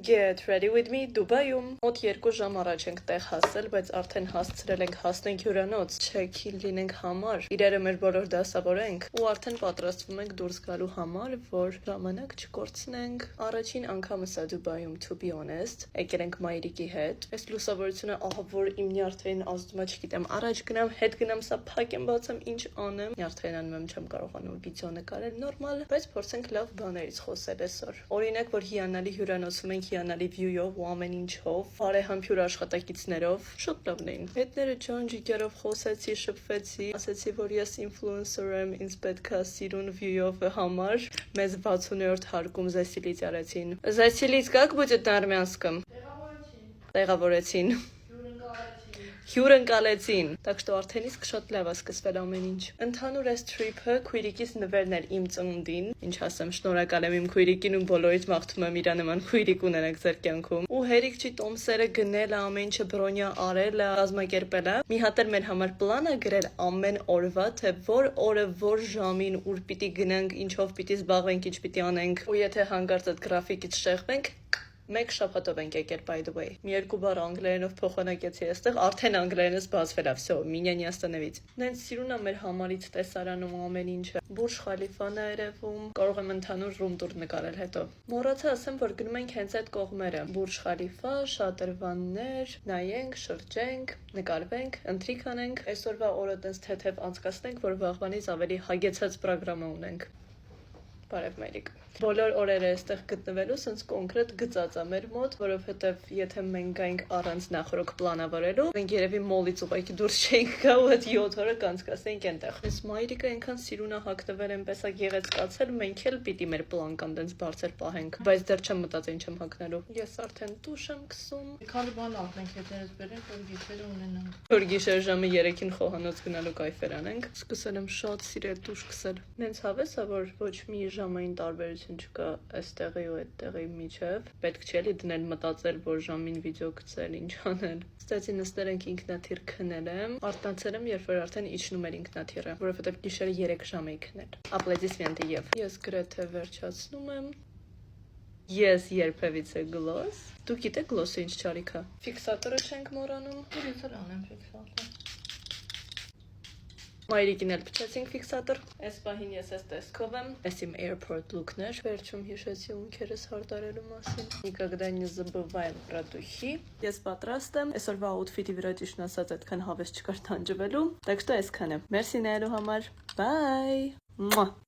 Get ready with me Դուբայում։ Մոտ 2 ժամ առաջ ենք տեղ հասել, բայց արդեն հասցրել ենք հասնենք հյուրանոց, check-in լինենք համար, իրերը մեր բոլոր դասավորենք ու արդեն պատրաստվում ենք դուրս գալու համար, որ ժամանակ չկորցնենք։ Առաջին անգամս է Դուբայում, to be honest, եկել ենք մայրիկի հետ։ Այս լուսավորությունը ահա որ իմ նյարդերին ազդում է, չգիտեմ, առաջ գնամ, հետ գնամ, սա փակ եմ բացեմ, ինչ անեմ։ Նյարդերին անում եմ, չեմ կարողանում վիդեո նկարել, նորմալ, բայց փորձենք լավ բաներից խոսել այսօր։ Օրինակ, որ հիանալի հյուրանոցում ենք հիանալի view-ով ու ամեն ինչով, բարեհամբույր աշխատակիցներով, շուտ լավն էին։ Հետները ջանջիկերով խոսեցի, շփվեցի, ասեցի, որ ես influencer եմ, ինձ պետք է սիրուն view-ով համար, մեզ 60-րդ հարկում Զեսիլից արեցին։ Զեսիլից как будет на армянском? Տեղավորեցին։ Հյուրընկալեցին, так что արդեն իսկ շատ լավ է սկսվել ամեն ինչ։ Ընդհանուր այս trip-ը քույրիկիս նվերն էր իմ ծնունդին, ինչ ասեմ, շնորհակալ եմ իմ քույրիկին ու բոլորից մաղթում եմ իր նման քույրիկ ունենաք ձեր կյանքում։ Ու հերիք չի տոմսերը գնել է, ամեն ինչը բրոնյա արել է, կազմակերպել է։ Մի հատ էլ մեր համար պլան է գրել ամեն օրվա, թե որ օրը, որ ժամին, ուր պիտի գնանք, ինչով պիտի զբաղվենք, ինչ պիտի անենք։ Ու եթե հանկարծ այդ գրաֆիկից շեղվենք, մեկ շաբաթով ենք եկել by the way։ Մի երկու բառ անգլերենով փոխանակեցի այստեղ, արդեն անգլերենս բացվել է, всё, меня не остановить։ Նենց սիրուն է մեր համալից տեսարանում ամեն ինչը։ Բուրջ Խալիֆան է երևում, կարող եմ ընդհանուր ռում-տուր նկարել հետո։ Մոռացա ասեմ, որ գնում ենք հենց այդ կողմերը։ Բուրջ Խալիֆա, շատրվաններ, նայենք, շրջենք, նկարվենք, ընթրիք անենք։ Այսօրվա օրը տենց թեթև անցկացնենք, որ վաղվանից ավելի հագեցած ծրագիր ունենք։ Բարև մայրիկ։ Բոլոր օրերը այստեղ գտնվելու սենց կոնկրետ գծած է մեր մոտ, որովհետև եթե մենք գայինք առանց նախորդ պլանավորելու, մենք երևի մոլից ուղղակի դուրս չէինք գա ու այդ 7 օրը կանցկացնենք այնտեղ։ Այս մայրիկը այնքան սիրուն է հագնվել, այնպես է գեղեցկացել, մենք էլ պիտի մեր պլան կամ տենց բարձր պահենք, բայց դեռ չեմ մտածել ինչ եմ հագնելու։ Ես արդեն դուշ եմ գցում։ Քանի բան անենք հետերս բերենք, որ գիշերը ունենանք։ Որ գիշեր ժամը 3-ին խոհանոց գնալու կայֆեր անենք։ Սկսել եմ շատ սիրել դուշ գցել։ Նենց հավես է, որ ոչ մի ժամային տարբերություն չկա այստեղի ու այդտեղի միջև։ Պետք չէ լի դնել մտածել, որ ժամին վիդեո գցել, ինչ անել։ Ստացի նստել ենք ինքնաթիռ քնել եմ, արթնացել եմ, երբ որ արդեն իջնում էր ինքնաթիռը, որովհետև գիշերը 3 ժամ էի քնել։ Ապլոդիսմենտի եւ ես գրեթե վերջացնում եմ։ Ես երբևիցե գլոս։ Դու գիտեք գլոսը ինչ չարիք է։ Ֆիքսատորը չենք մոռանում։ Ես էլ անեմ ֆիքսատոր։ Մայրիկին էլ փչեցինք ֆիքսատոր։ Այս պահին ես այս տեսքով եմ։ Այս իմ airport look-ն էր։ Վերջում հիշեցի ունքերս հարդարելու մասին։ Никогда не забываем про духи։ Ես պատրաստ եմ։ Այսօրվա outfit-ի վրա ճիշտ ասած այդքան հավես չկար տանջվելու։ Так что այսքան է։ Մերսի նայելու համար։ Bye։